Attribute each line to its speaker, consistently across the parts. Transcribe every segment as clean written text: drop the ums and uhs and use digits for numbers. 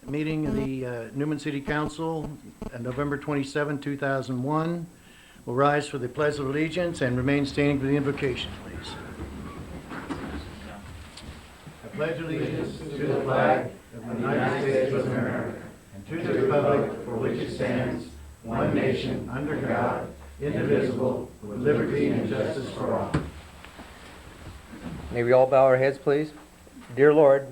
Speaker 1: meeting of the Newman City Council on November 27, 2001. Will rise for the Pledge of Allegiance and remain standing for the invocation, please. I pledge allegiance to the flag of the United States of America and to the republic for which it stands, one nation, under God, indivisible, with liberty and justice for all.
Speaker 2: May we all bow our heads, please? Dear Lord,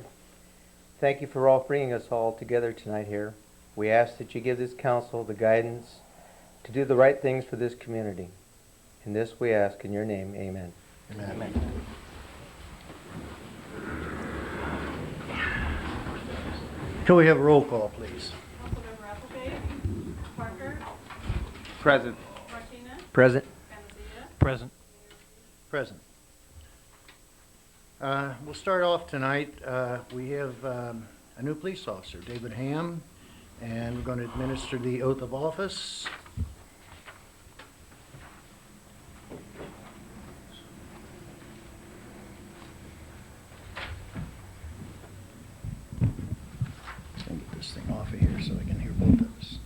Speaker 2: thank you for all bringing us all together tonight here. We ask that you give this council the guidance to do the right things for this community. In this we ask in your name, amen.
Speaker 1: Amen. Amen. Can we have a roll call, please?
Speaker 3: Councilmember Applegate. Parker.
Speaker 4: Present.
Speaker 3: Martinez.
Speaker 2: Present.
Speaker 3: Panacea.
Speaker 4: Present.
Speaker 1: Present. We'll start off tonight. We have a new police officer, David Ham, and we're going to administer the oath of office. Let's get this thing off of here so I can hear both of us.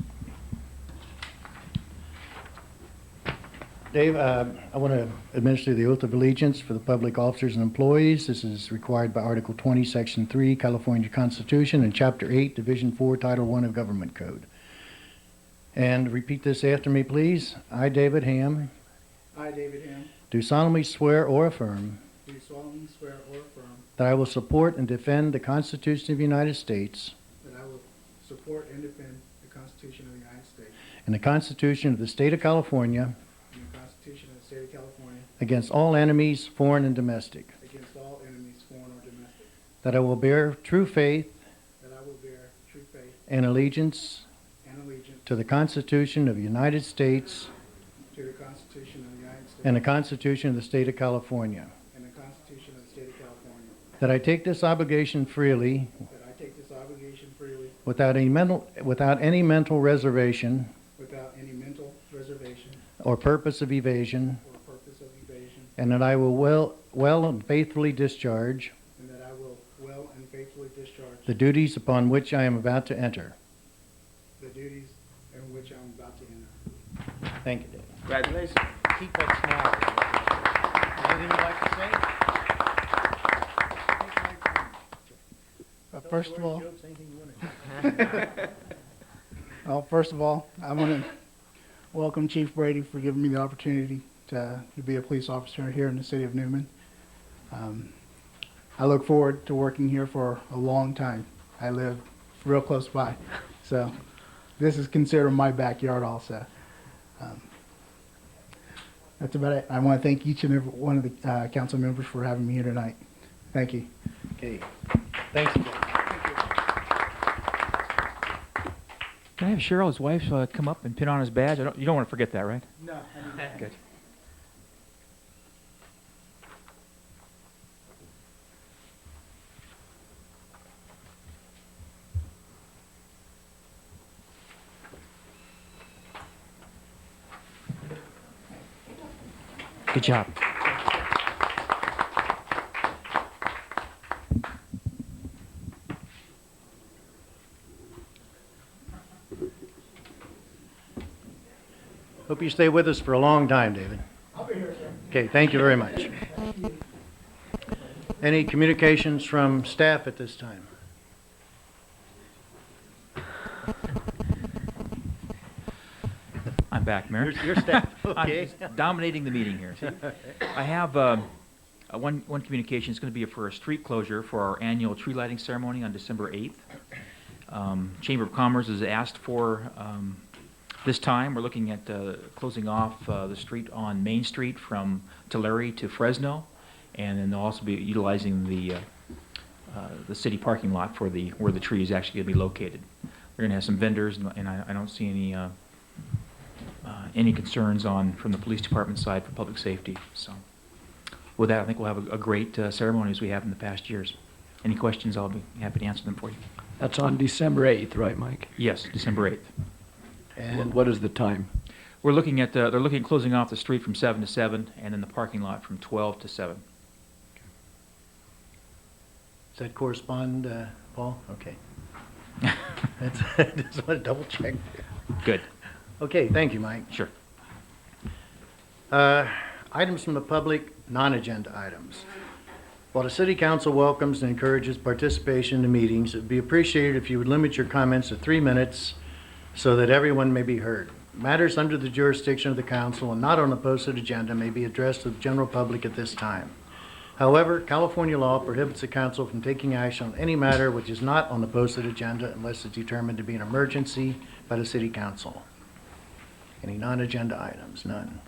Speaker 1: Dave, I want to administer the oath of allegiance for the public officers and employees. This is required by Article 20, Section 3, California Constitution, and Chapter 8, Division 4, Title 1 of Government Code. And repeat this after me, please. I, David Ham,
Speaker 5: I, David Ham,
Speaker 1: do solemnly swear or affirm
Speaker 5: do solemnly swear or affirm
Speaker 1: that I will support and defend the Constitution of the United States
Speaker 5: that I will support and defend the Constitution of the United States
Speaker 1: and the Constitution of the State of California
Speaker 5: and the Constitution of the State of California
Speaker 1: against all enemies, foreign and domestic,
Speaker 5: against all enemies, foreign or domestic,
Speaker 1: that I will bear true faith
Speaker 5: that I will bear true faith
Speaker 1: and allegiance
Speaker 5: and allegiance
Speaker 1: to the Constitution of the United States
Speaker 5: to the Constitution of the United States
Speaker 1: and the Constitution of the State of California,
Speaker 5: and the Constitution of the State of California,
Speaker 1: that I take this obligation freely
Speaker 5: that I take this obligation freely
Speaker 1: without any mental reservation
Speaker 5: without any mental reservation
Speaker 1: or purpose of evasion,
Speaker 5: or purpose of evasion,
Speaker 1: and that I will well and faithfully discharge
Speaker 5: and that I will well and faithfully discharge
Speaker 1: the duties upon which I am about to enter.
Speaker 5: the duties in which I am about to enter.
Speaker 1: Thank you, Dave.
Speaker 4: Congratulations.
Speaker 1: Keep that smile. Anything you'd like to say?
Speaker 5: First of all,
Speaker 1: Jokes, anything you want to
Speaker 5: well, first of all, I want to welcome Chief Brady for giving me the opportunity to be a police officer here in the city of Newman. I look forward to working here for a long time. I live real close by, so this is considered my backyard also. That's about it. I want to thank each and every one of the council members for having me here tonight. Thank you.
Speaker 1: Okay. Thanks, Dave.
Speaker 4: Can I have Cheryl's wife come up and pin on his badge? You don't want to forget that, right?
Speaker 5: No.
Speaker 4: Good. Good job.
Speaker 1: Hope you stay with us for a long time, David.
Speaker 5: I'll be here, sir.
Speaker 1: Okay, thank you very much. Any communications from staff at this time?
Speaker 4: I'm back, Mayor.
Speaker 1: Your staff, okay.
Speaker 4: I'm just dominating the meeting here. See? I have one communication. It's going to be for a street closure for our annual tree lighting ceremony on December 8th. Chamber of Commerce has asked for this time. We're looking at closing off the street on Main Street from Tulare to Fresno, and then they'll also be utilizing the city parking lot for where the tree is actually going to be located. We're going to have some vendors, and I don't see any concerns from the police department side for public safety. So with that, I think we'll have a great ceremony as we have in the past years. Any questions, I'll be happy to answer them for you.
Speaker 6: That's on December 8th, right, Mike?
Speaker 4: Yes, December 8th.
Speaker 1: And
Speaker 6: What is the time?
Speaker 4: We're looking at, they're looking at closing off the street from 7 to 7, and then the parking lot from 12 to 7.
Speaker 1: does that correspond, Paul? Okay. Just want to double check.
Speaker 4: Good.
Speaker 1: Okay, thank you, Mike.
Speaker 4: Sure.
Speaker 1: Items from the public, non-agenda items. While the city council welcomes and encourages participation in meetings, it would be appreciated if you would limit your comments to 3 minutes so that everyone may be heard. Matters under the jurisdiction of the council and not on the posted agenda may be addressed to the general public at this time. However, California law prohibits the council from taking action on any matter which is not on the posted agenda unless it's determined to be an emergency by the city council. Any non-agenda items? None.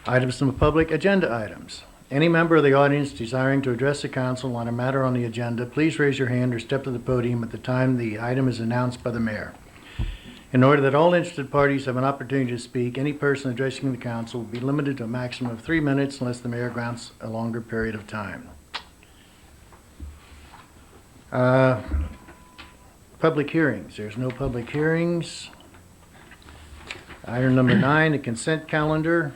Speaker 1: Items from the public, agenda items. Any member of the audience desiring to address the council on a matter on the agenda, please raise your hand or step to the podium at the time the item is announced by the mayor. In order that all interested parties have an opportunity to speak, any person addressing the council will be limited to a maximum of 3 minutes unless the mayor grants a longer period of time. Public hearings. There's no public hearings. Item number 9, the consent calendar.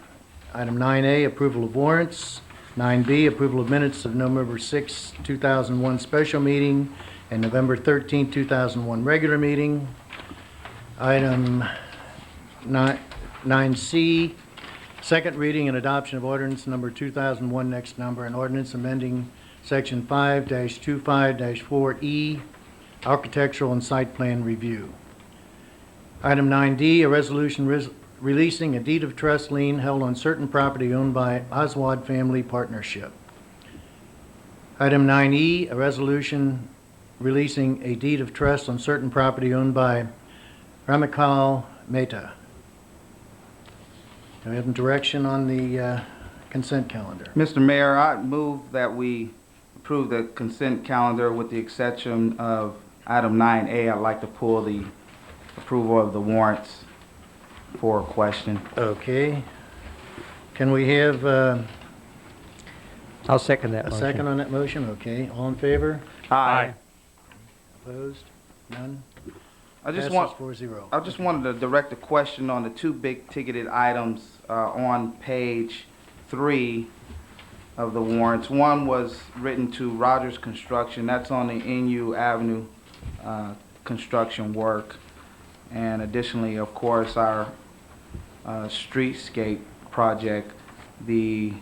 Speaker 1: Item 9A, approval of warrants. 9B, approval of minutes of November 6, 2001 special meeting and November 13, 2001 regular meeting. Item 9C, second reading and adoption of ordinance number 2001, next number, an ordinance amending section 5-25-4E, architectural and site plan review. Item 9D, a resolution releasing a deed of trust lien held on certain property owned by Oswald Family Partnership. Item 9E, a resolution releasing a deed of trust on certain property owned by Ramakal Mehta. Do we have direction on the consent calendar?
Speaker 7: Mr. Mayor, I move that we approve the consent calendar with the exception of item 9A. I'd like to pull the approval of the warrants for a question.
Speaker 1: Okay. Can we have
Speaker 2: I'll second that
Speaker 1: a
Speaker 2: motion.
Speaker 1: second on that motion? Okay. All in favor?
Speaker 7: Aye.
Speaker 1: Opposed? None?
Speaker 7: I just
Speaker 1: Passes
Speaker 7: want,
Speaker 1: 4-0.
Speaker 7: I just wanted to direct a question on the two big ticketed items on page 3 of the warrants. One was written to Rogers Construction. That's on the NU Avenue construction work. And additionally, of course, our streetscape project, the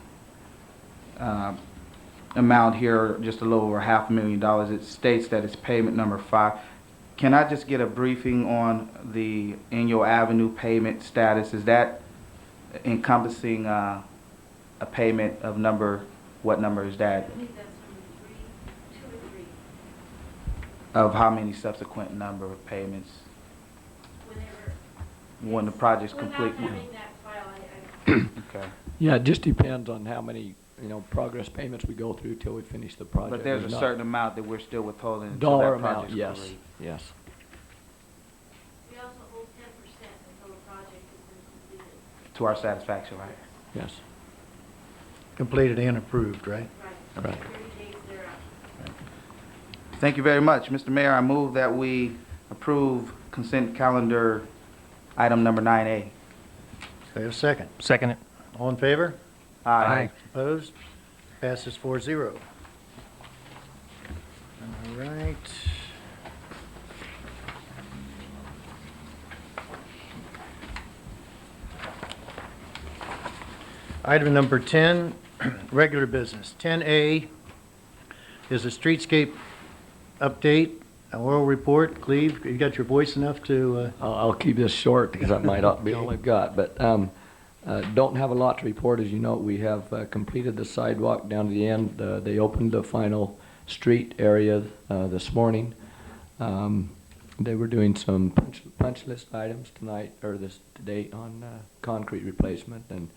Speaker 7: amount here, just a little over $500,000. It states that it's payment number 5. Can I just get a briefing on the Annual Avenue payment status? Is that encompassing a payment of number, what number is that?
Speaker 3: I believe that's number 2 or 3.
Speaker 7: Of how many subsequent number of payments
Speaker 3: Whenever.
Speaker 7: when the project's complete?
Speaker 3: Without having that file,
Speaker 7: Okay.
Speaker 6: Yeah, it just depends on how many, progress payments we go through till we finish the project.
Speaker 7: But there's a
Speaker 6: not-
Speaker 7: certain amount that we're still withholding until
Speaker 6: dollar
Speaker 7: that
Speaker 6: amount,
Speaker 7: project's
Speaker 6: yes,
Speaker 7: complete.
Speaker 6: yes.
Speaker 3: we also hold 10% until the project has been completed.
Speaker 7: To our satisfaction, right?
Speaker 6: Yes.
Speaker 1: Completed and approved, right?
Speaker 3: Right.
Speaker 6: Right.
Speaker 3: 30 days thereafter.
Speaker 7: Thank you very much. Mr. Mayor, I move that we approve consent calendar item number 9A.
Speaker 1: Do we have a second?
Speaker 8: Second it.
Speaker 1: All in favor?
Speaker 7: Aye.
Speaker 1: Opposed? Passes 4-0. All right. Item number 10, regular business. 10A is a streetscape update, an oral report. Cleve, you got your voice enough to,
Speaker 6: I'll keep this short because that might not be all I've got, but don't have a lot to report. As you know, we have completed the sidewalk down to the end. They opened the final street area this morning. They were doing some punch list items tonight, or today on concrete replacement, and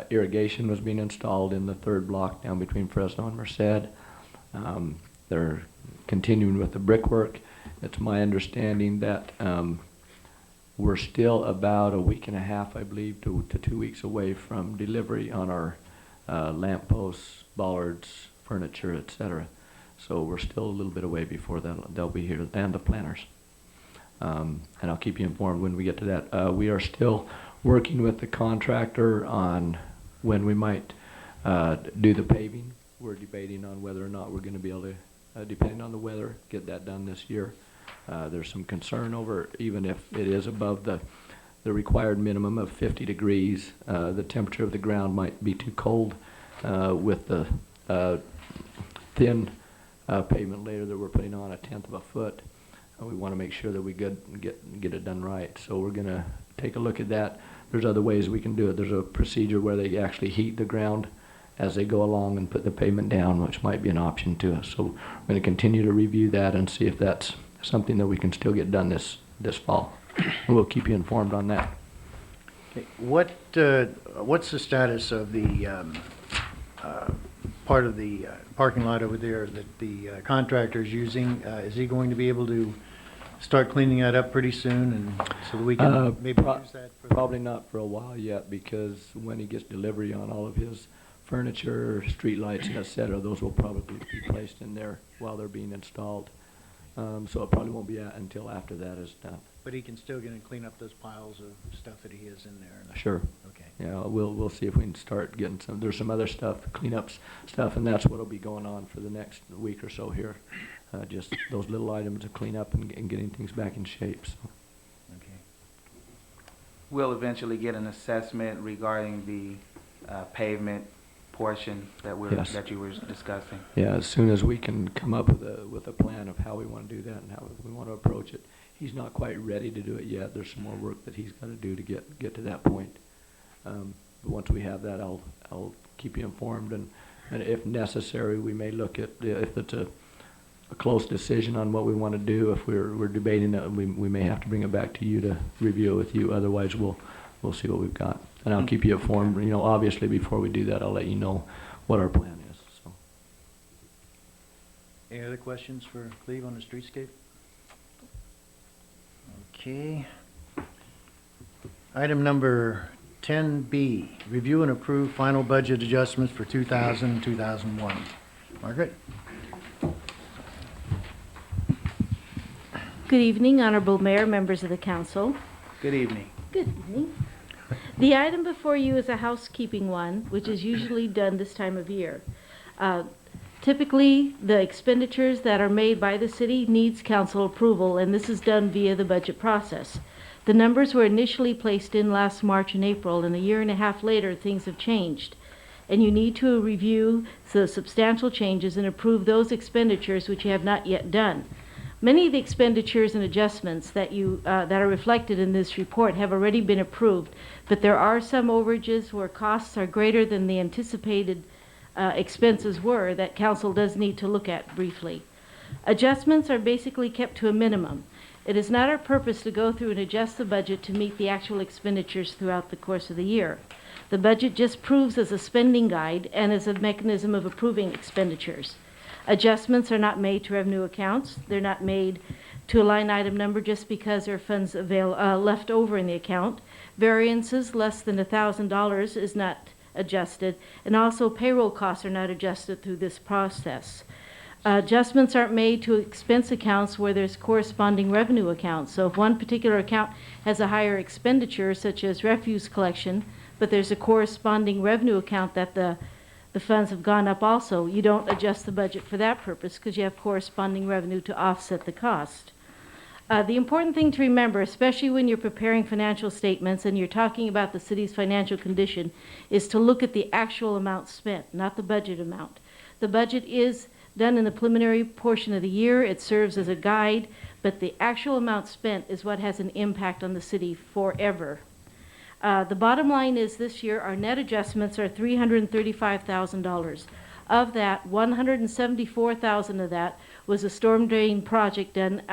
Speaker 6: irrigation was being installed in the third block down between Fresno and Merced. They're continuing with the brickwork. It's my understanding that we're still about a week and a half, I believe, to 2 weeks away from delivery on our lamp posts, bollards, furniture, etc. So we're still a little bit away before they'll be here, and the planners. And I'll keep you informed when we get to that. We are still working with the contractor on when we might do the paving. We're debating on whether or not we're going to be able to, depending on the weather, get that done this year. There's some concern over, even if it is above the required minimum of 50 degrees, the temperature of the ground might be too cold with the thin pavement layer that we're putting on, 1/10 of a foot. We want to make sure that we get it done right. So we're going to take a look at that. There's other ways we can do it. There's a procedure where they actually heat the ground as they go along and put the pavement down, which might be an option to us. So we're going to continue to review that and see if that's something that we can still get done this fall. And we'll keep you informed on that.
Speaker 1: Okay. What's the status of the part of the parking lot over there that the contractor is using? Is he going to be able to start cleaning that up pretty soon, and so that we can maybe use that for
Speaker 6: Probably not for a while yet, because when he gets delivery on all of his furniture, street lights, and et cetera, those will probably be placed in there while they're being installed. So it probably won't be until after that is done.
Speaker 1: But he can still get and clean up those piles of stuff that he has in there.
Speaker 6: Sure.
Speaker 1: Okay.
Speaker 6: Yeah, we'll see if we can start getting some. There's some other stuff, cleanups stuff, and that's what'll be going on for the next week or so here. Just those little items to clean up and getting things back in shape. So.
Speaker 1: Okay.
Speaker 7: We'll eventually get an assessment regarding the pavement portion that
Speaker 6: Yes.
Speaker 7: that you were discussing.
Speaker 6: Yeah, as soon as we can come up with a plan of how we want to do that and how we want to approach it. He's not quite ready to do it yet. There's some more work that he's got to do to get to that point. But once we have that, I'll keep you informed, and if necessary, we may look at if it's a close decision on what we want to do. If we're debating it, we may have to bring it back to you to review it with you. Otherwise, we'll see what we've got, and I'll keep you informed. You know, obviously, before we do that, I'll let you know what our plan is. So.
Speaker 1: Any other questions for Cleve on the streetscape? Okay. Item number 10B, review and approve final budget adjustments for 2000-2001. Margaret?
Speaker 3: Good evening, Honorable Mayor, members of the council.
Speaker 7: Good evening.
Speaker 3: Good evening. The item before you is a housekeeping one, which is usually done this time of year. Typically, the expenditures that are made by the city needs council approval, and this is done via the budget process. The numbers were initially placed in last March and April, and a year and a half later, things have changed. And you need to review the substantial changes and approve those expenditures which you have not yet done. Many of the expenditures and adjustments that are reflected in this report have already been approved, but there are some overages where costs are greater than the anticipated expenses were that council does need to look at briefly. Adjustments are basically kept to a minimum. It is not our purpose to go through and adjust the budget to meet the actual expenditures throughout the course of the year. The budget just proves as a spending guide and as a mechanism of approving expenditures. Adjustments are not made to revenue accounts. They're not made to a line item number just because there are funds left over in the account. Variances less than $1,000 is not adjusted, and also payroll costs are not adjusted through this process. Adjustments aren't made to expense accounts where there's corresponding revenue accounts. So if one particular account has a higher expenditure, such as refuse collection, but there's a corresponding revenue account that the funds have gone up also, you don't adjust the budget for that purpose because you have corresponding revenue to offset the cost. The important thing to remember, especially when you're preparing financial statements and you're talking about the city's financial condition, is to look at the actual amount spent, not the budget amount. The budget is done in the preliminary portion of the year. It serves as a guide, but the actual amount spent is what has an impact on the city forever. The bottom line is this year our net adjustments are $335,000. Of that, $174,000 of that was a storm drain project done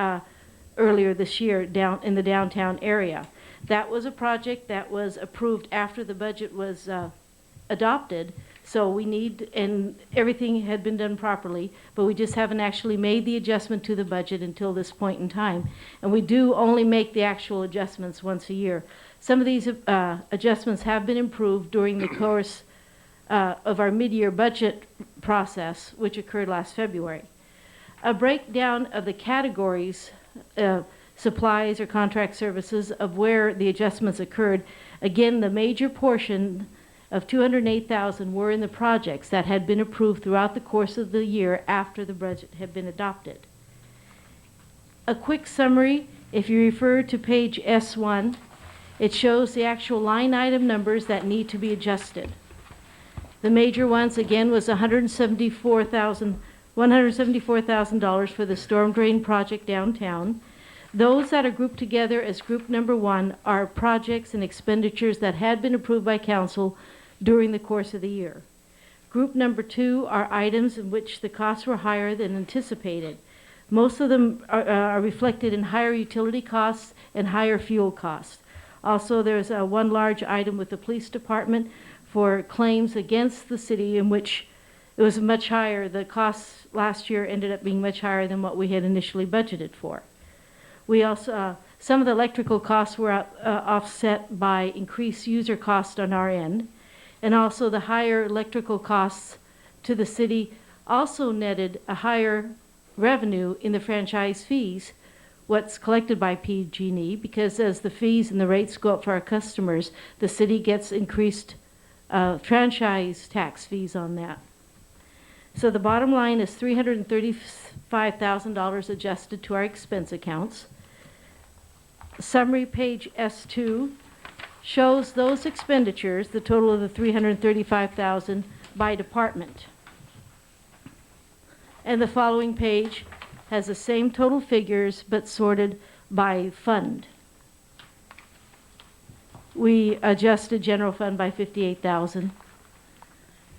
Speaker 3: earlier this year down in the downtown area. That was a project that was approved after the budget was adopted, so we need, and everything had been done properly, but we just haven't actually made the adjustment to the budget until this point in time. And we do only make the actual adjustments once a year. Some of these adjustments have been improved during the course of our mid-year budget process, which occurred last February. A breakdown of the categories, supplies or contract services, of where the adjustments occurred. Again, the major portion of $208,000 were in the projects that had been approved throughout the course of the year after the budget had been adopted. a quick summary, if you refer to page S1, it shows the actual line item numbers that need to be adjusted. The major ones, again, was $174,000 for the storm drain project downtown. Those that are grouped together as group number 1 are projects and expenditures that had been approved by council during the course of the year. Group number 2 are items in which the costs were higher than anticipated. Most of them are reflected in higher utility costs and higher fuel costs. Also, there's one large item with the police department for claims against the city in which it was much higher. The costs last year ended up being much higher than what we had initially budgeted for. We also, some of the electrical costs were offset by increased user costs on our end. And also the higher electrical costs to the city also netted a higher revenue in the franchise fees, what's collected by PG&E, because as the fees and the rates go up for our customers, the city gets increased franchise tax fees on that. So the bottom line is $335,000 adjusted to our expense accounts. Summary page S2 shows those expenditures, the total of the $335,000 by department. And the following page has the same total figures but sorted by fund. We adjusted general fund by $58,000.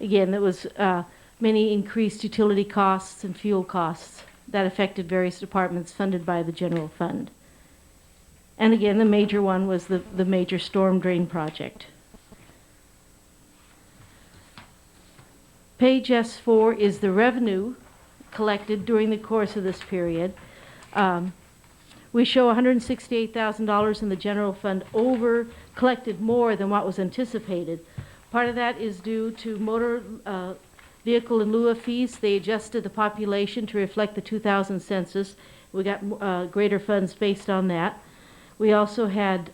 Speaker 3: Again, there was many increased utility costs and fuel costs that affected various departments funded by the general fund. And again, the major one was the major storm drain project. Page S4 is the revenue collected during the course of this period. We show $168,000 in the general fund collected more than what was anticipated. Part of that is due to motor vehicle in lieu of fees. They adjusted the population to reflect the 2000 census. We got greater funds based on that. We also had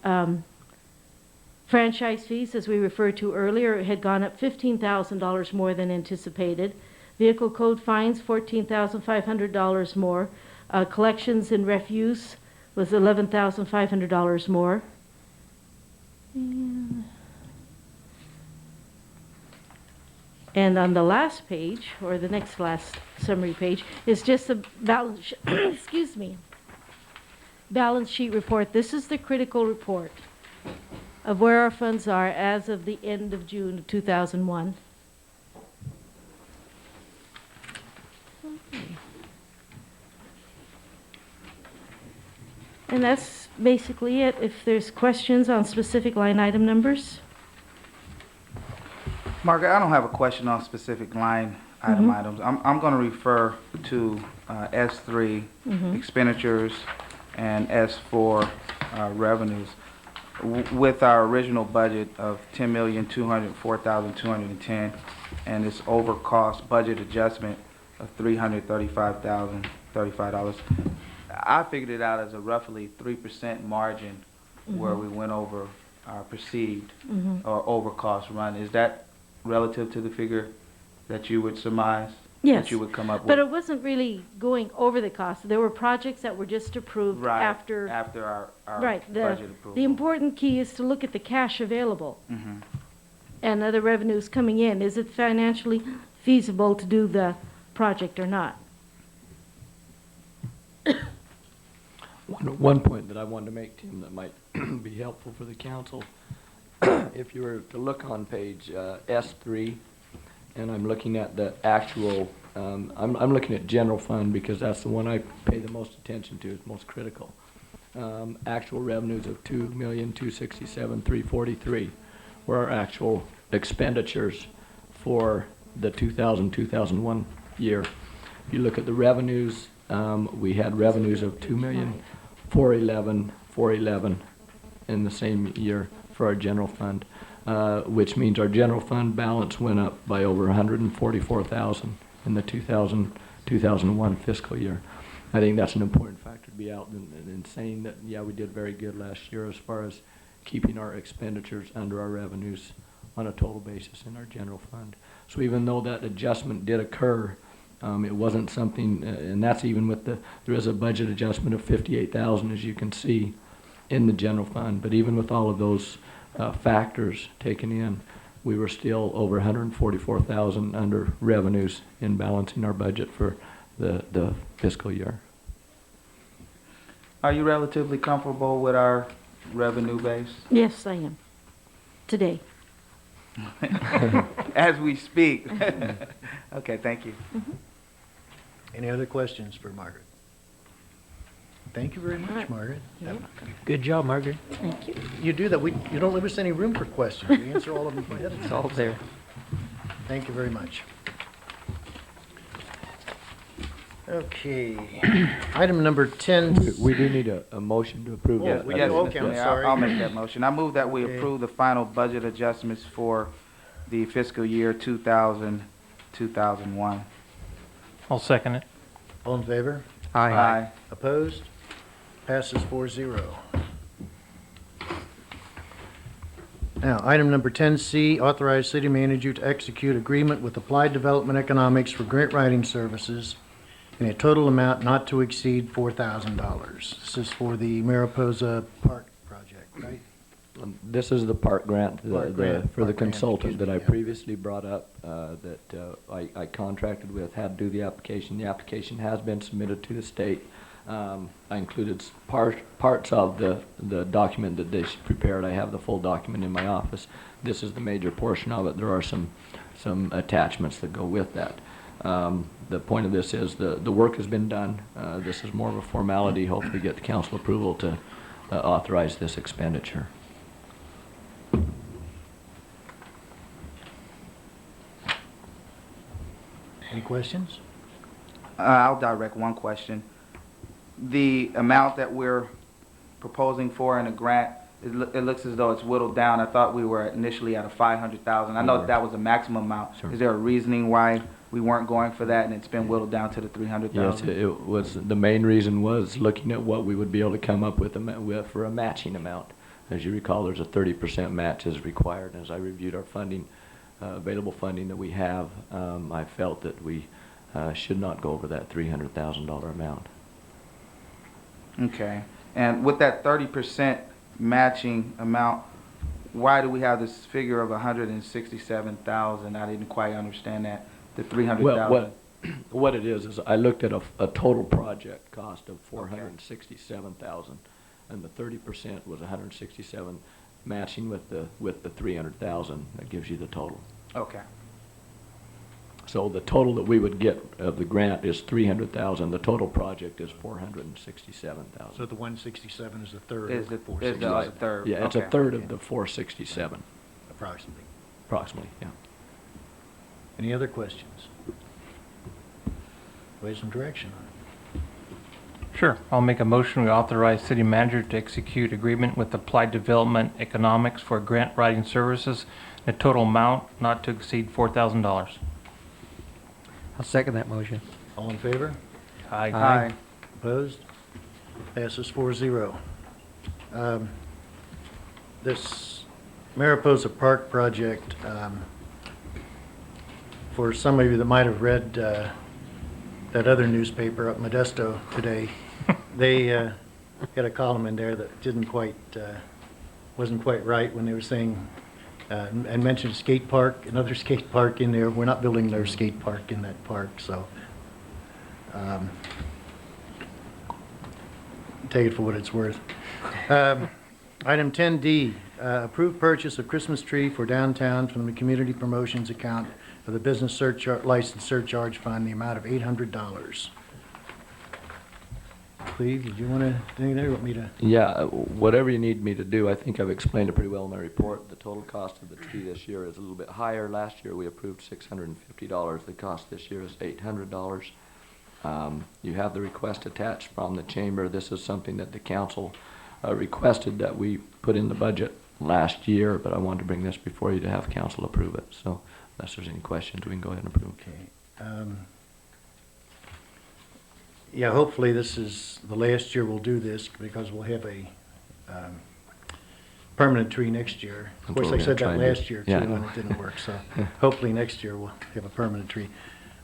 Speaker 3: franchise fees, as we referred to earlier. It had gone up $15,000 more than anticipated. Vehicle code fines, $14,500 more. Collections and refuse was $11,500 more. And on the last page, or the next last summary page, is just a balance, excuse me, balance sheet report. This is the critical report of where our funds are as of the end of June of 2001. Okay. And that's basically it. If there's questions on specific line item numbers.
Speaker 7: Margaret, I don't have a question on specific line item items. I'm going to refer to S3 expenditures and S4 revenues. With our original budget of $10,204,210 and this over cost budget adjustment of $335,035, I figured it out as a roughly 3% margin where we went over our perceived or over cost run. Is that relative to the figure that you would surmise?
Speaker 3: Yes,
Speaker 7: that you would come up with?
Speaker 3: But it wasn't really going over the cost. There were projects that were just approved after
Speaker 7: our
Speaker 3: right.
Speaker 7: budget approval.
Speaker 3: The important key is to look at the cash available and other revenues coming in. Is it financially feasible to do the project or not?
Speaker 6: One point that I wanted to make, Tim, that might be helpful for the council. If you were to look on page S3, and I'm looking at the actual, I'm looking at general fund because that's the one I pay the most attention to, it's most critical. Actual revenues of $2,267,343 were our actual expenditures for the 2000-2001 year. If you look at the revenues, we had revenues of $2,411,411 in the same year for our general fund, which means our general fund balance went up by over $144,000 in the 2000-2001 fiscal year. I think that's an important factor to be out in saying that, yeah, we did very good last year as far as keeping our expenditures under our revenues on a total basis in our general fund. So even though that adjustment did occur It wasn't something, and that's even with there is a budget adjustment of 58,000, as you can see, in the general fund. But even with all of those factors taken in, we were still over 144,000 under revenues in balancing our budget for the fiscal year.
Speaker 7: Are you relatively comfortable with our revenue base?
Speaker 3: Yes, I am. Today.
Speaker 7: As we speak. Okay, thank you.
Speaker 1: Any other questions for Margaret? Thank you very
Speaker 3: All
Speaker 1: much,
Speaker 3: right.
Speaker 1: Margaret.
Speaker 3: You're welcome.
Speaker 8: Good job, Margaret.
Speaker 3: Thank you.
Speaker 1: You do that. You don't leave us any room for questions. We answer all of them ahead of
Speaker 8: It's
Speaker 1: time.
Speaker 8: all there.
Speaker 1: Thank you very much. Okay. Item number 10.
Speaker 6: We do need a motion to approve
Speaker 1: Oh,
Speaker 6: that.
Speaker 1: we
Speaker 7: Yes,
Speaker 1: do? Okay,
Speaker 7: Mr.
Speaker 1: I'm
Speaker 7: Mayor,
Speaker 1: sorry.
Speaker 7: I'll make that motion. I move that we
Speaker 1: Okay.
Speaker 7: approve the final budget adjustments for the fiscal year 2000-2001.
Speaker 8: I'll second it.
Speaker 1: All in favor?
Speaker 7: Aye.
Speaker 1: Opposed? Passes 4-0. Now, item number 10C, authorize city manager to execute agreement with Applied Development Economics for grant writing services in a total amount not to exceed $4,000. This is for the Mariposa Park project, right?
Speaker 6: This is the park grant,
Speaker 1: Park grant,
Speaker 6: for the
Speaker 1: park grant,
Speaker 6: consultant
Speaker 1: excuse
Speaker 6: that
Speaker 1: me,
Speaker 6: I
Speaker 1: yeah.
Speaker 6: previously brought up, that I contracted with, had to do the application. The application has been submitted to the state. I included parts of the document that they prepared. I have the full document in my office. This is the major portion of it. There are some attachments that go with that. The point of this is the work has been done. This is more of a formality. Hopefully get the council approval to authorize this expenditure.
Speaker 1: Any questions?
Speaker 7: I'll direct one question. The amount that we're proposing for in a grant, it looks as though it's whittled down. I thought we were initially at a 500,000. I know that was the maximum amount.
Speaker 6: Sure.
Speaker 7: Is there a reasoning why we weren't going for that and it's been whittled down to the 300,000?
Speaker 6: Yes, it was, the main reason was looking at what we would be able to come up with for a matching amount. As you recall, there's a 30% match is required. As I reviewed our funding, available funding that we have, I felt that we should not go over that $300,000 amount.
Speaker 7: Okay. And with that 30% matching amount, why do we have this figure of 167,000? I didn't quite understand that. The 300,000.
Speaker 6: Well, what it is I looked at a total project cost of 467,000, and the 30% was 167, matching with the 300,000. That gives you the total.
Speaker 7: Okay.
Speaker 6: So the total that we would get of the grant is 300,000. The total project is 467,000.
Speaker 1: So the 167 is a third
Speaker 7: Is
Speaker 1: of the
Speaker 7: it, is
Speaker 1: 467,
Speaker 7: a third?
Speaker 6: Yeah, it's a
Speaker 7: Okay.
Speaker 6: third of the 467,
Speaker 1: approximately.
Speaker 6: approximately. Yeah.
Speaker 1: Any other questions? Wait some direction on it.
Speaker 8: Sure. I'll make a motion. We authorize city manager to execute agreement with Applied Development Economics for grant writing services in a total amount not to exceed $4,000.
Speaker 9: I'll second that motion.
Speaker 1: All in favor?
Speaker 7: Aye.
Speaker 1: Opposed? Passes 4-0. This Mariposa Park project, for some of you that might have read that other newspaper up Modesto today, they had a column in there that wasn't quite right when they were saying, and mentioned skate park, another skate park in there. We're not building another skate park in that park, so take it for what it's worth. Item 10D, approved purchase of Christmas tree for downtown from the Community Promotions account for the Business License Surcharge Fund, the amount of $800. Cleve, did you want to do anything there? Want me to?
Speaker 6: Yeah, whatever you need me to do, I think I've explained it pretty well in my report. The total cost of the tree this year is a little bit higher. Last year we approved $650. The cost this year is $800. You have the request attached from the chamber. This is something that the council requested that we put in the budget last year, but I wanted to bring this before you to have council approve it. So unless there's any questions, we can go ahead and approve.
Speaker 1: Okay. Yeah, hopefully this is the last year we'll do this because we'll have a permanent tree next year. Of
Speaker 6: That's
Speaker 1: course,
Speaker 6: what
Speaker 1: I
Speaker 6: we're
Speaker 1: said
Speaker 6: gonna
Speaker 1: that
Speaker 6: try and
Speaker 1: last
Speaker 6: do.
Speaker 1: year too,
Speaker 6: Yeah.
Speaker 1: and it didn't work. So hopefully next year we'll have a permanent tree.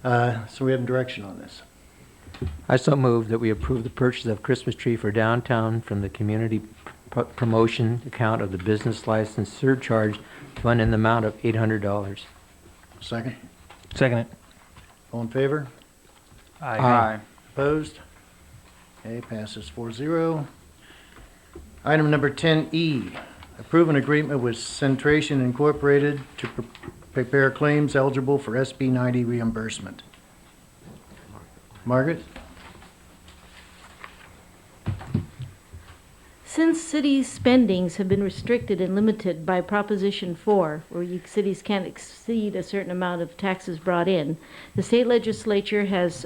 Speaker 1: So we have direction on this.
Speaker 9: I so move that we approve the purchase of Christmas tree for downtown from the community promotion account of the business license surcharge fund in the amount of $800.
Speaker 1: Second.
Speaker 8: Second it.
Speaker 1: All in favor?
Speaker 7: Aye.
Speaker 1: Opposed? Okay, passes 4-0. Item number 10E, approve an agreement with Centration Incorporated to prepare claims eligible for SB 90 reimbursement. Margaret?
Speaker 3: Since city spendings have been restricted and limited by Proposition 4, where cities can't exceed a certain amount of taxes brought in, the state legislature has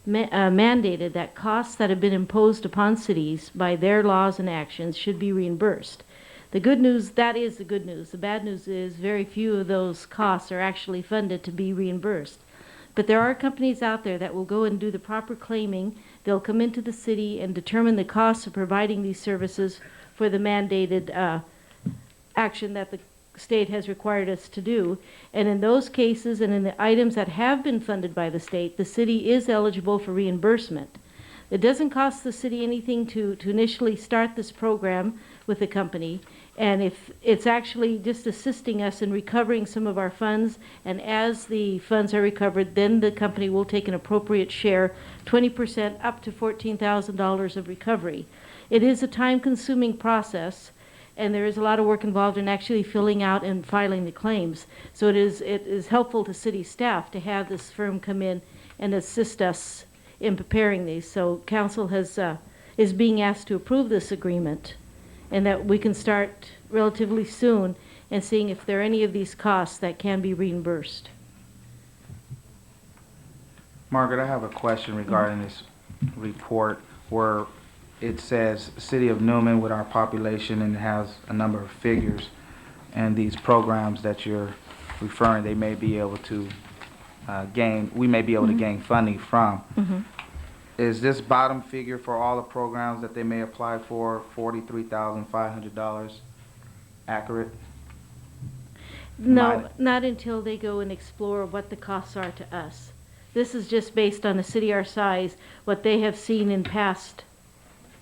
Speaker 3: mandated that costs that have been imposed upon cities by their laws and actions should be reimbursed. The good news, that is the good news. The bad news is very few of those costs are actually funded to be reimbursed. But there are companies out there that will go and do the proper claiming. They'll come into the city and determine the costs of providing these services for the mandated action that the state has required us to do. And in those cases and in the items that have been funded by the state, the city is eligible for reimbursement. It doesn't cost the city anything to initially start this program with the company. And if it's actually just assisting us in recovering some of our funds, and as the funds are recovered, then the company will take an appropriate share, 20% up to $14,000 of recovery. It is a time-consuming process, and there is a lot of work involved in actually filling out and filing the claims. So it is helpful to city staff to have this firm come in and assist us in preparing these. So council is being asked to approve this agreement, and that we can start relatively soon and seeing if there are any of these costs that can be reimbursed.
Speaker 7: Margaret, I have a question regarding this report where it says City of Newman with our population, and it has a number of figures, and these programs that you're referring, they may be able to we may be able to gain funding from. Is this bottom figure for all the programs that they may apply for, $43,500, accurate?
Speaker 3: No, not until they go and explore what the costs are to us. This is just based on a city our size, what they have seen in past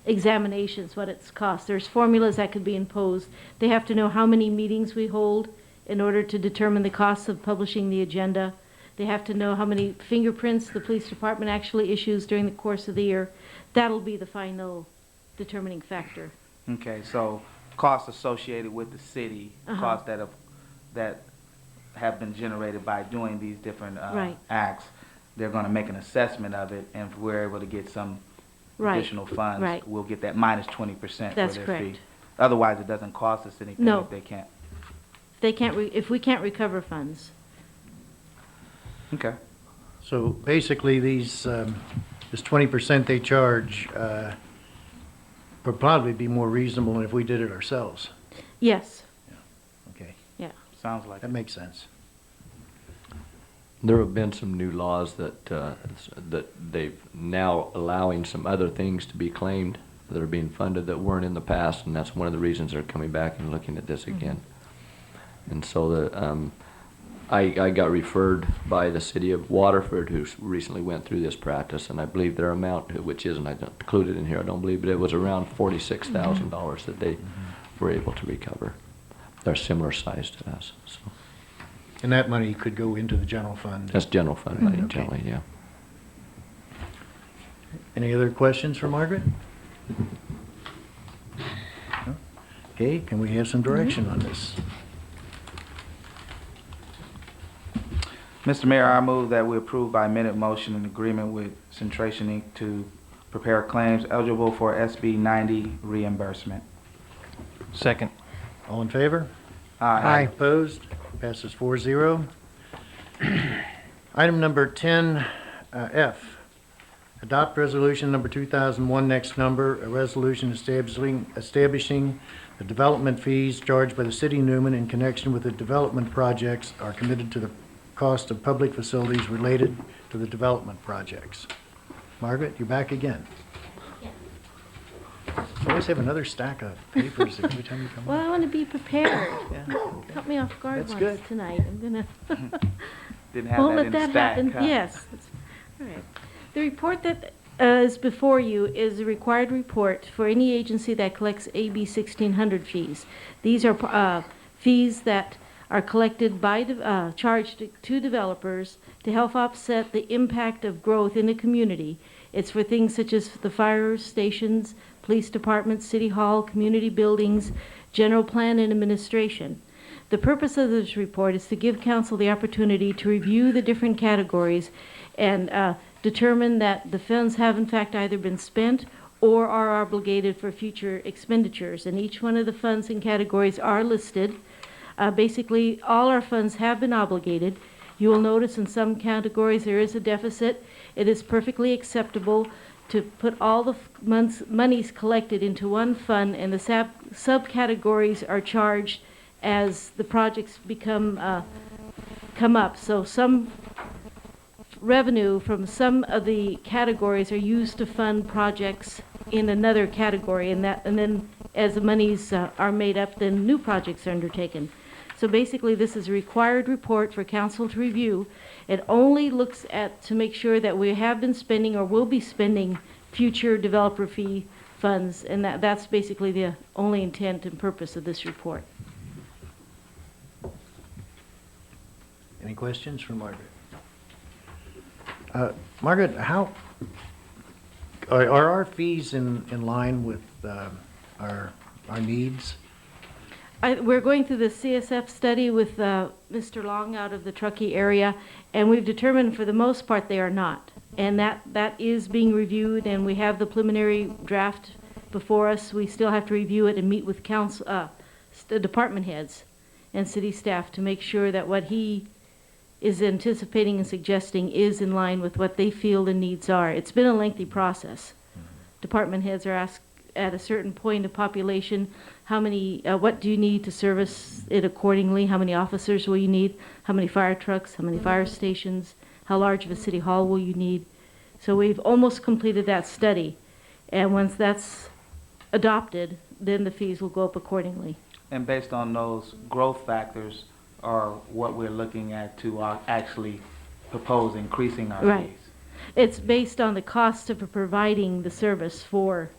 Speaker 3: examinations, what it's cost. There's formulas that could be imposed. They have to know how many meetings we hold in order to determine the costs of publishing the agenda. They have to know how many fingerprints the police department actually issues during the course of the year. That'll be the final determining factor.
Speaker 7: Okay, so costs associated with the city, costs that have been generated by doing these different
Speaker 3: Right.
Speaker 7: acts, they're going to make an assessment of it, and if we're able to get some
Speaker 3: Right.
Speaker 7: additional funds,
Speaker 3: Right.
Speaker 7: we'll get that minus 20%
Speaker 3: That's
Speaker 7: for their fee.
Speaker 3: correct.
Speaker 7: Otherwise, it doesn't cost us anything
Speaker 3: No.
Speaker 7: if they can't.
Speaker 3: If we can't recover funds.
Speaker 7: Okay.
Speaker 1: So basically, these, this 20% they charge would probably be more reasonable than if we did it ourselves.
Speaker 3: Yes.
Speaker 1: Okay,
Speaker 3: Yeah.
Speaker 7: Sounds like
Speaker 1: that makes sense.
Speaker 6: There have been some new laws that they've now allowing some other things to be claimed that are being funded that weren't in the past, and that's one of the reasons they're coming back and looking at this again. And so I got referred by the city of Waterford, who recently went through this practice, and I believe their amount, which isn't included in here, I don't believe, but it was around $46,000 that they were able to recover. They're similar size to us. So
Speaker 1: And that money could go into the general fund.
Speaker 6: that's general fund money,
Speaker 1: Okay.
Speaker 6: generally, yeah.
Speaker 1: Any other questions for Margaret? No? Okay, can we have some direction on this?
Speaker 7: Mr. Mayor, I move that we approve by minute motion an agreement with Centration Inc. to prepare claims eligible for SB 90 reimbursement.
Speaker 8: Second.
Speaker 1: All in favor?
Speaker 7: Aye.
Speaker 1: Opposed? Passes 4-0. Item number 10F, adopt resolution number 2001, next number, a resolution establishing the development fees charged by the city of Newman in connection with the development projects are committed to the cost of public facilities related to the development projects. Margaret, you're back again. You always have another stack of papers every time you come
Speaker 3: Well,
Speaker 1: on.
Speaker 3: I want to be prepared.
Speaker 1: Yeah.
Speaker 3: Caught me off guard
Speaker 1: That's
Speaker 3: once
Speaker 1: good.
Speaker 3: tonight. I'm gonna.
Speaker 7: didn't have
Speaker 3: Won't
Speaker 7: that
Speaker 3: let
Speaker 7: in the
Speaker 3: that
Speaker 7: stack.
Speaker 3: happen,
Speaker 7: huh?
Speaker 3: yes. All right. The report that is before you is a required report for any agency that collects AB 1600 fees. These are fees that are collected by, charged to developers to help offset the impact of growth in the community. It's for things such as the fire stations, police departments, city hall, community buildings, general plan, and administration. The purpose of this report is to give council the opportunity to review the different categories and determine that the funds have in fact either been spent or are obligated for future expenditures. And each one of the funds and categories are listed. Basically, all our funds have been obligated. You will notice in some categories there is a deficit. It is perfectly acceptable to put all the monies collected into one fund, and the subcategories are charged as the projects come up. So some revenue from some of the categories are used to fund projects in another category, and then as the monies are made up, then new projects are undertaken. So basically, this is a required report for council to review. It only looks at to make sure that we have been spending or will be spending future developer fee funds, and that's basically the only intent and purpose of this report.
Speaker 1: Any questions for Margaret? Margaret, how are our fees in line with our needs?
Speaker 3: We're going through the CSF study with Mr. Long out of the Truckee area, and we've determined for the most part they are not. And that is being reviewed, and we have the preliminary draft before us. We still have to review it and meet with council, department heads and city staff to make sure that what he is anticipating and suggesting is in line with what they feel the needs are. It's been a lengthy process. Department heads are asked at a certain point of population, how many, what do you need to service it accordingly? How many officers will you need? How many fire trucks? How many fire stations? How large of a city hall will you need? So we've almost completed that study. And once that's adopted, then the fees will go up accordingly.
Speaker 7: And based on those growth factors are what we're looking at to actually propose increasing our
Speaker 3: Right.
Speaker 7: fees.
Speaker 3: It's based on the cost of providing the service for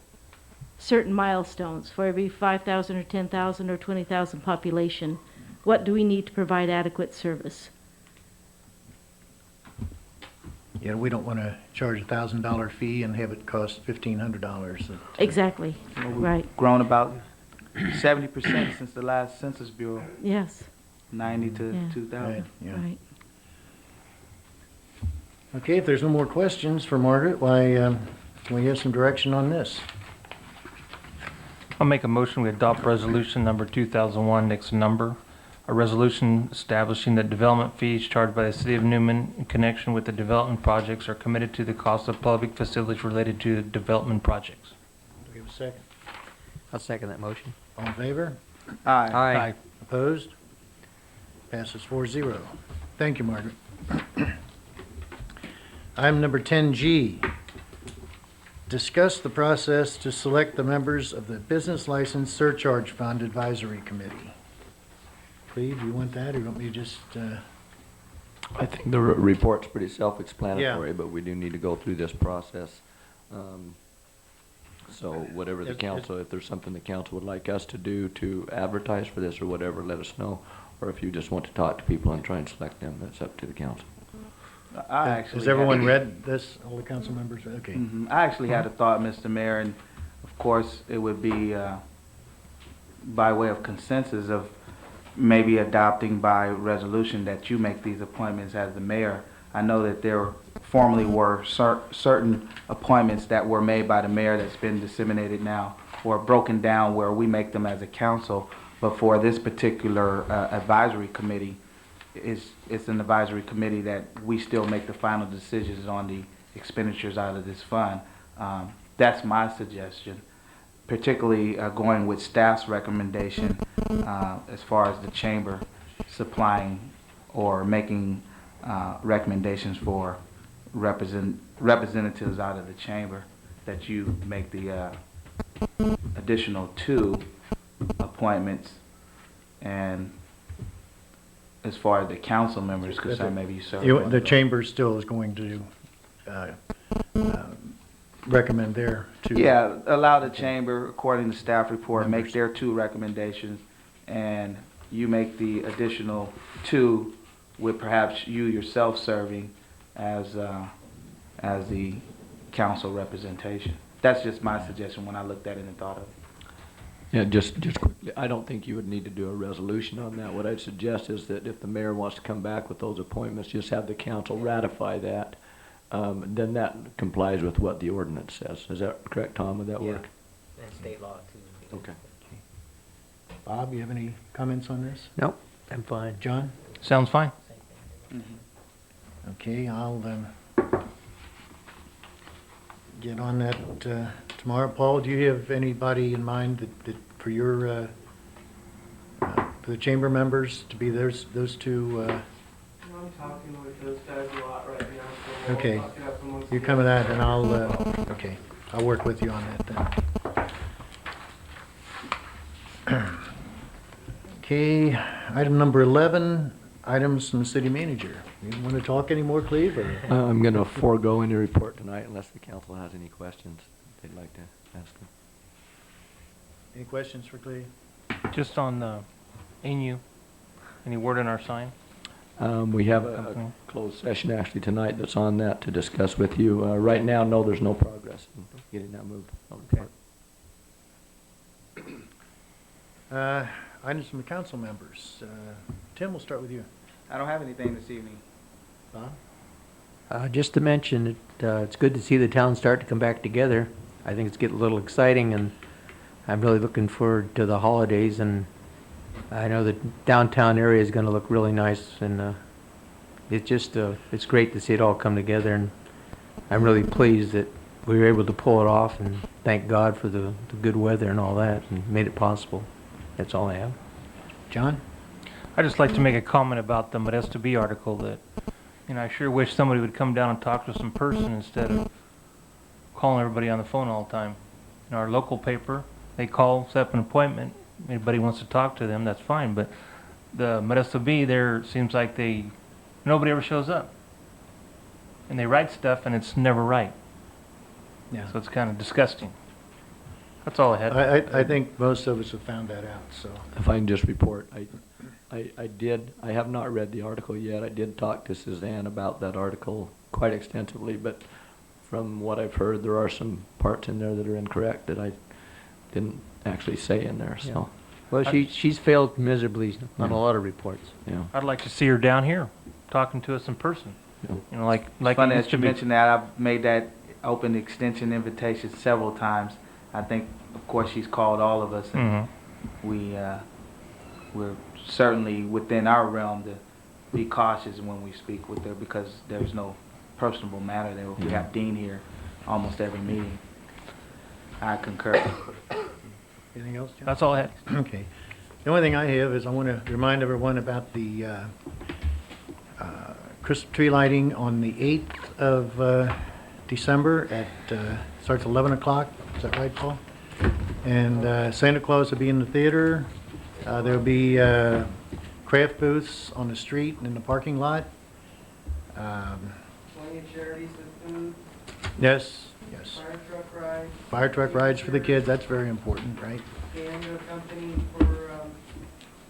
Speaker 3: certain milestones. For every 5,000 or 10,000 or 20,000 population, what do we need to provide adequate service?
Speaker 1: Yeah, we don't want to charge $1,000 fee and have it cost $1,500.
Speaker 3: Exactly,
Speaker 7: We've
Speaker 3: right,
Speaker 7: grown about 70% since the last Census Bureau,
Speaker 3: yes,
Speaker 7: 90 to
Speaker 3: Yeah.
Speaker 7: 2000.
Speaker 1: Right, yeah.
Speaker 3: right.
Speaker 1: Okay, if there's no more questions for Margaret, why, can we have some direction on this?
Speaker 8: I'll make a motion we adopt resolution number 2001, next number. A resolution establishing that development fees charged by the city of Newman in connection with the development projects are committed to the cost of public facilities related to development projects.
Speaker 1: Do we have a second?
Speaker 9: I'll second that motion.
Speaker 1: All in favor?
Speaker 7: Aye.
Speaker 9: Aye.
Speaker 1: Opposed? Passes 4-0. Thank you, Margaret. Item number 10G. Discuss the process to select the members of the Business License Surcharge Fund Advisory Committee. Cleve, you want that, or you want me to just,
Speaker 6: I think the report's pretty self-explanatory, but we do need to go through this process. So whatever the council, if there's something the council would like us to do to advertise for this or whatever, let us know. Or if you just want to talk to people and try and select them, that's up to the council.
Speaker 7: I actually
Speaker 1: has everyone
Speaker 7: had-
Speaker 1: read this, all the council members? Okay.
Speaker 7: I actually had a thought, Mr. Mayor, and of course, it would be by way of consensus of maybe adopting by resolution that you make these appointments as the mayor. I know that there formerly were certain appointments that were made by the mayor that's been disseminated now or broken down where we make them as a council. But for this particular advisory committee, it's an advisory committee that we still make the final decisions on the expenditures out of this fund. That's my suggestion, particularly going with staff's recommendation as far as the chamber supplying or making recommendations for representatives out of the chamber, that you make the additional 2 appointments, and as far as the council members concerned, maybe you serve. one of
Speaker 1: The
Speaker 7: those.
Speaker 1: chamber still is going to recommend their two.
Speaker 7: Yeah, allow the chamber, according to staff report, make
Speaker 1: Members.
Speaker 7: their 2 recommendations, and you make the additional 2 with perhaps you yourself serving as the council representation. That's just my suggestion when I looked at it and thought of it.
Speaker 6: Yeah, just quickly, I don't think you would need to do a resolution on that. What I'd suggest is that if the mayor wants to come back with those appointments, just have the council ratify that. Then that complies with what the ordinance says. Is that correct, Tom? Would that work?
Speaker 2: And state law too.
Speaker 6: Okay.
Speaker 1: Bob, you have any comments on this?
Speaker 9: Nope, I'm fine.
Speaker 1: John?
Speaker 8: Sounds fine.
Speaker 1: Okay, I'll get on that tomorrow. Paul, do you have anybody in mind that for your for the chamber members to be those 2?
Speaker 10: I'm talking with those guys a lot right now, so
Speaker 1: Okay.
Speaker 10: I'll talk it up amongst
Speaker 1: You come with that, and I'll okay, I'll work with you on that then. Okay, item number 11, items from the city manager. You want to talk any more, Cleve? Or?
Speaker 6: I'm going to forego any report tonight unless the council has any questions they'd like to ask them.
Speaker 1: Any questions for Cleve?
Speaker 8: Just on the ANU, any word on our sign?
Speaker 6: We have a
Speaker 8: Company.
Speaker 6: closed session actually tonight that's on that to discuss with you. Right now, no, there's no progress in getting that moved.
Speaker 1: Okay. Items from the council members. Tim, we'll start with you.
Speaker 7: I don't have anything this evening.
Speaker 1: Bob?
Speaker 9: Just to mention, it's good to see the town start to come back together. I think it's getting a little exciting, and I'm really looking forward to the holidays, and I know the downtown area is going to look really nice, and it's great to see it all come together, and I'm really pleased that we were able to pull it off, and thank God for the good weather and all that, and made it possible. That's all I have.
Speaker 1: John?
Speaker 8: I'd just like to make a comment about the Modesto Bee article that, I sure wish somebody would come down and talk to us in person instead of calling everybody on the phone all the time. In our local paper, they call, set up an appointment. Anybody wants to talk to them, that's fine. But the Modesto Bee, there seems like nobody ever shows up. And they write stuff and it's never right.
Speaker 1: Yeah.
Speaker 8: So it's kind of disgusting. That's all I had.
Speaker 1: I think most of us have found that out, so.
Speaker 6: If I can just report, I have not read the article yet. I did talk to Suzanne about that article quite extensively, but from what I've heard, there are some parts in there that are incorrect that I didn't actually say in there, so,
Speaker 9: Well, she's failed miserably on a lot of reports.
Speaker 6: yeah.
Speaker 8: I'd like to see her down here talking to us in person.
Speaker 6: Yeah.
Speaker 8: Like
Speaker 7: Funny
Speaker 8: it used
Speaker 7: that
Speaker 8: to
Speaker 7: you
Speaker 8: be.
Speaker 7: mentioned that. I've made that open extension invitation several times. I think, of course, she's called all of us, and we're certainly within our realm to be cautious when we speak with her because there's no personable matter there. We have Dean here almost every meeting. I concur.
Speaker 1: Anything else, John?
Speaker 8: That's all I had.
Speaker 1: Okay. The only thing I have is I want to remind everyone about the Christmas tree lighting on the 8th of December at, starts 11 o'clock. Is that right, Paul? And Santa Claus will be in the theater. There'll be craft booths on the street and in the parking lot.
Speaker 10: plenty of charities with food,
Speaker 1: Yes.
Speaker 10: fire truck rides,
Speaker 1: Fire truck rides for the kids, that's very important, right?
Speaker 10: and a company for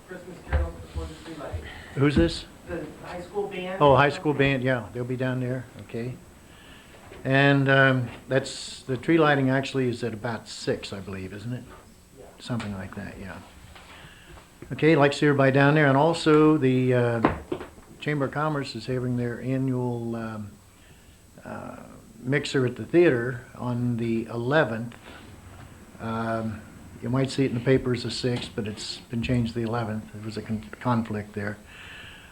Speaker 10: Christmas carols before the tree lighting.
Speaker 1: Who's this?
Speaker 10: The high school band.
Speaker 1: Oh, high school band, yeah, they'll be down there, okay. And that's, the tree lighting actually is at about 6, I believe, isn't it? Something like that, yeah. Okay, like to see everybody down there, and also the Chamber of Commerce is having their annual mixer at the theater on the 11th. You might see it in the papers the 6th, but it's been changed to the 11th. There was a conflict there.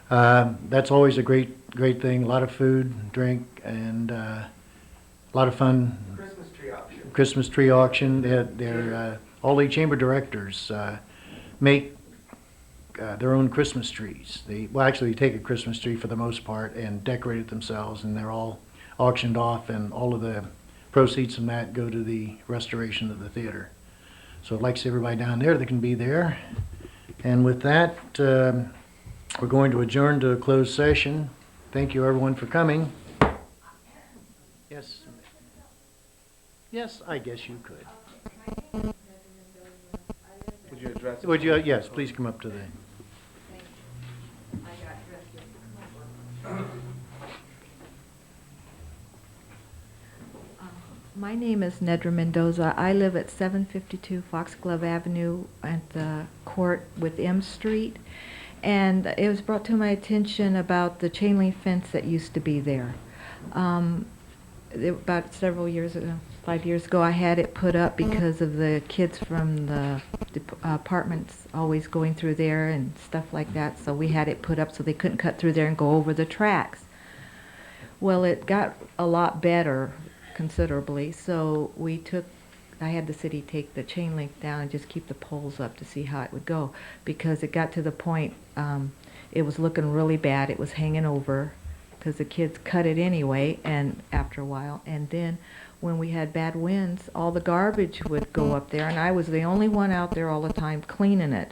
Speaker 1: That's always a great thing. A lot of food, drink, and a lot of fun. Christmas tree auction. They're all the chamber directors make their own Christmas trees. They take a Christmas tree for the most part and decorate it themselves, and they're all auctioned off, and all of the proceeds from that go to the restoration of the theater. So I'd like to see everybody down there that can be there. And with that, We're going to adjourn to a closed session. Thank you, everyone, for coming. Yes. Yes, I guess you could.
Speaker 7: Would you address?
Speaker 1: Would you, yes, please come up to the...
Speaker 11: My name is Nedra Mendoza. I live at 752 Foxglove Avenue at the court with M Street. And it was brought to my attention about the chain link fence that used to be there. About several years ago, 5 years ago, I had it put up because of the kids from the apartments always going through there and stuff like that. So we had it put up so they couldn't cut through there and go over the tracks. Well, it got a lot better considerably, so I had the city take the chain link down and just keep the poles up to see how it would go, because it got to the point it was looking really bad. It was hanging over because the kids cut it anyway, and after a while, and then when we had bad winds, all the garbage would go up there, and I was the only one out there all the time cleaning it.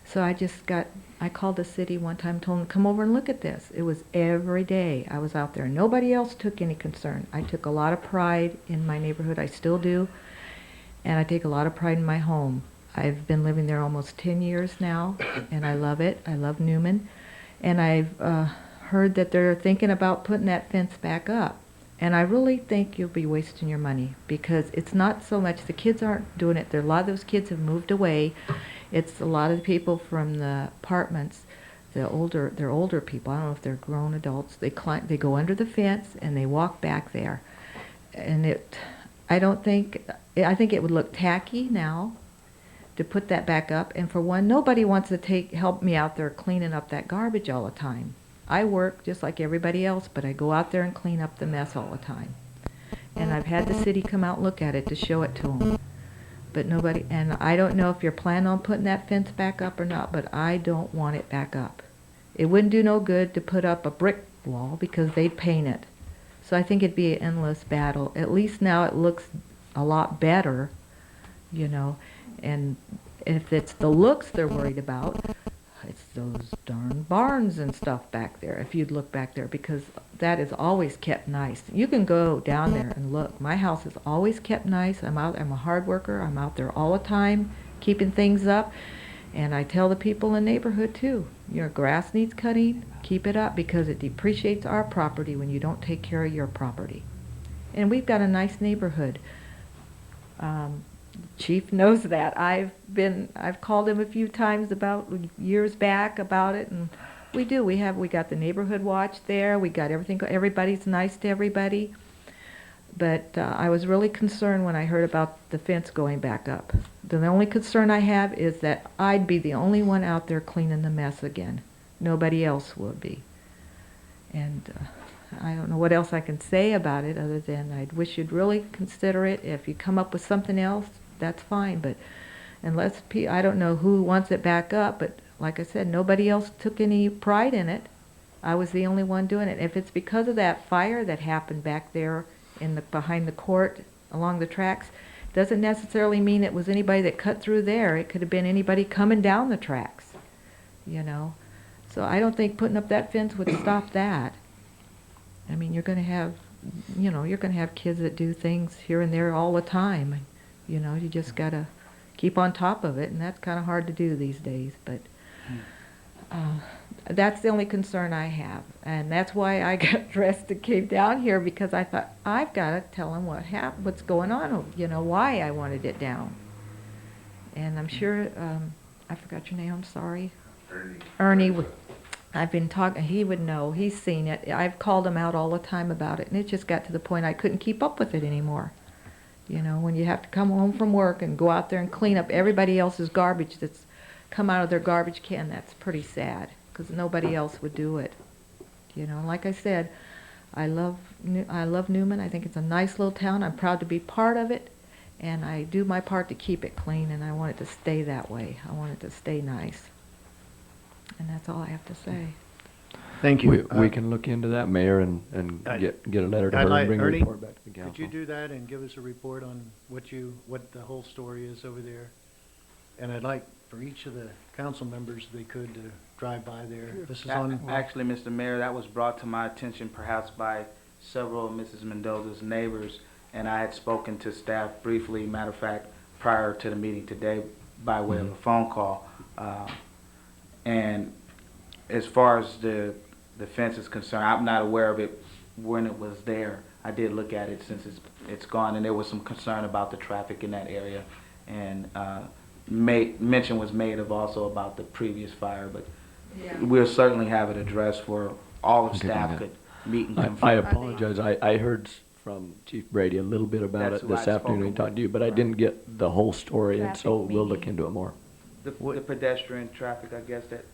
Speaker 11: So I called the city one time, told them, come over and look at this. It was every day I was out there. Nobody else took any concern. I took a lot of pride in my neighborhood. I still do. And I take a lot of pride in my home. I've been living there almost 10 years now, and I love it. I love Newman. And I've heard that they're thinking about putting that fence back up. And I really think you'll be wasting your money, because it's not so much, the kids aren't doing it. A lot of those kids have moved away. It's a lot of the people from the apartments, they're older people. I don't know if they're grown adults. They go under the fence and they walk back there. And I think it would look tacky now to put that back up. And for one, nobody wants to help me out there cleaning up that garbage all the time. I work just like everybody else, but I go out there and clean up the mess all the time. And I've had the city come out and look at it to show it to them. But nobody, and I don't know if you're planning on putting that fence back up or not, but I don't want it back up. It wouldn't do no good to put up a brick wall because they'd paint it. So I think it'd be an endless battle. At least now it looks a lot better, and if it's the looks they're worried about, it's those darn barns and stuff back there, if you'd look back there, because that is always kept nice. You can go down there and look. My house is always kept nice. I'm a hard worker. I'm out there all the time keeping things up. And I tell the people in the neighborhood too, your grass needs cutting, keep it up, because it depreciates our property when you don't take care of your property. And we've got a nice neighborhood. Chief knows that. I've called him a few times about years back about it, and we got the neighborhood watch there. We got everything. Everybody's nice to everybody. But I was really concerned when I heard about the fence going back up. The only concern I have is that I'd be the only one out there cleaning the mess again. Nobody else would be. And I don't know what else I can say about it other than I wish you'd really consider it. If you come up with something else, that's fine. But unless I don't know who wants it back up, but like I said, nobody else took any pride in it. I was the only one doing it. If it's because of that fire that happened back there behind the court along the tracks, doesn't necessarily mean it was anybody that cut through there. It could have been anybody coming down the tracks, So I don't think putting up that fence would stop that. I mean, you're going to have kids that do things here and there all the time. You just got to keep on top of it, and that's kind of hard to do these days. But that's the only concern I have, and that's why I got dressed and came down here, because I thought I've got to tell them what's going on, why I wanted it down. And I'm sure I forgot your name. I'm sorry. Ernie. I've been talking. He would know. He's seen it. I've called him out all the time about it, and it just got to the point I couldn't keep up with it anymore. When you have to come home from work and go out there and clean up everybody else's garbage that's come out of their garbage can, that's pretty sad, because nobody else would do it. Like I said, I love Newman. I think it's a nice little town. I'm proud to be part of it, and I do my part to keep it clean, and I want it to stay that way. I want it to stay nice. And that's all I have to say.
Speaker 1: Thank you.
Speaker 6: We can look into that, Mayor, and get a letter to her and bring a
Speaker 1: Ernie,
Speaker 6: report back to the council.
Speaker 1: could you do that and give us a report on what the whole story is over there? And I'd like for each of the council members, they could drive by there. This is on,
Speaker 7: Actually, Mr. Mayor, that was brought to my attention perhaps by several of Mrs. Mendoza's neighbors, and I had spoken to staff briefly, matter of fact, prior to the meeting today by way of a phone call. And as far as the fence is concerned, I'm not aware of it when it was there. I did look at it since it's gone, and there was some concern about the traffic in that area. And mention was made of also about the previous fire, but we'll certainly have it addressed for all of staff could meet and
Speaker 6: I
Speaker 7: confirm.
Speaker 6: apologize. I heard from Chief Brady a little bit about
Speaker 7: That's
Speaker 6: it
Speaker 7: who
Speaker 6: this
Speaker 7: I'd
Speaker 6: afternoon when he
Speaker 7: spoken
Speaker 6: talked to you,
Speaker 7: with.
Speaker 6: but I didn't get the whole story, and so
Speaker 11: Traffic
Speaker 6: we'll look
Speaker 11: meeting.
Speaker 6: into it more.
Speaker 7: The pedestrian traffic, I guess, that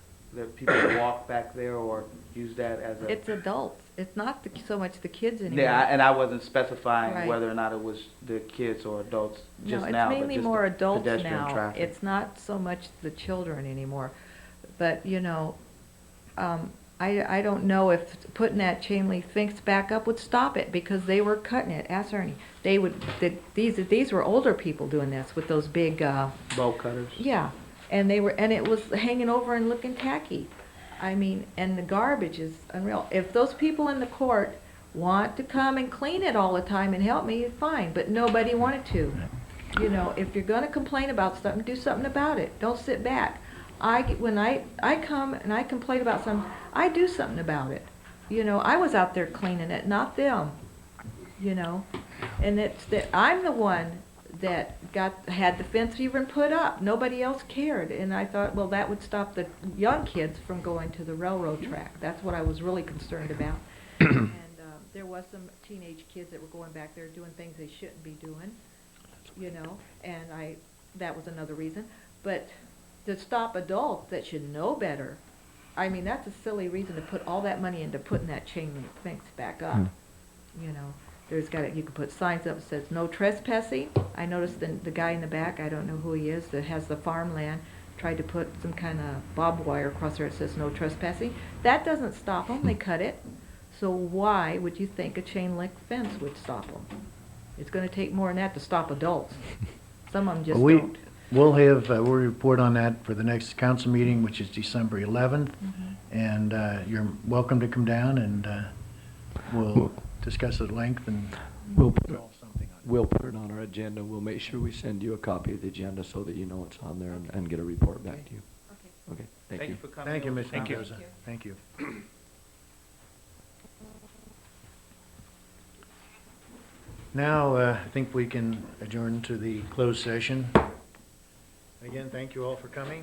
Speaker 7: people walk back there or use that as a...
Speaker 11: It's adults. It's not so much the kids anymore.
Speaker 7: Yeah, and I wasn't specifying
Speaker 11: Right.
Speaker 7: whether or not it was the kids or adults just
Speaker 11: No,
Speaker 7: now,
Speaker 11: it's
Speaker 7: but
Speaker 11: mainly
Speaker 7: just
Speaker 11: more
Speaker 7: the
Speaker 11: adults
Speaker 7: pedestrian
Speaker 11: now.
Speaker 7: traffic.
Speaker 11: It's not so much the children anymore. But, you know, I don't know if putting that chain link fence back up would stop it, because they were cutting it. Ask Ernie. These were older people doing this with those big,
Speaker 7: Bolt cutters.
Speaker 11: yeah, and it was hanging over and looking tacky. I mean, and the garbage is unreal. If those people in the court want to come and clean it all the time and help me, fine, but nobody wanted to. You know, if you're gonna complain about something, do something about it. Don't sit back. When I come and I complain about something, I do something about it. You know, I was out there cleaning it, not them. You know, and I'm the one that had the fence even put up. Nobody else cared, and I thought, well, that would stop the young kids from going to the railroad track. That's what I was really concerned about. And there was some teenage kids that were going back there doing things they shouldn't be doing, you know, and that was another reason. But to stop adults that should know better, I mean, that's a silly reason to put all that money into putting that chain link fence back up. You know, you can put signs up that says no trespassing. I noticed the guy in the back, I don't know who he is, that has the farmland, tried to put some kind of barbed wire across there that says no trespassing. That doesn't stop them, they cut it. So why would you think a chain link fence would stop them? It's gonna take more than that to stop adults. Some of them just don't.
Speaker 1: we'll report on that for the next council meeting, which is December 11th. And you're welcome to come down, and we'll discuss at length and
Speaker 6: We'll put it-
Speaker 1: resolve something on it.
Speaker 6: We'll put it on our agenda. We'll make sure we send you a copy of the agenda so that you know it's on there and get a report back to you. Okay, thank you.
Speaker 4: for coming.
Speaker 1: Thank you, Mr.
Speaker 8: Thank you.
Speaker 1: Mendoza. Thank you. Now, I think we can adjourn to the closed session. Again, thank you all for coming.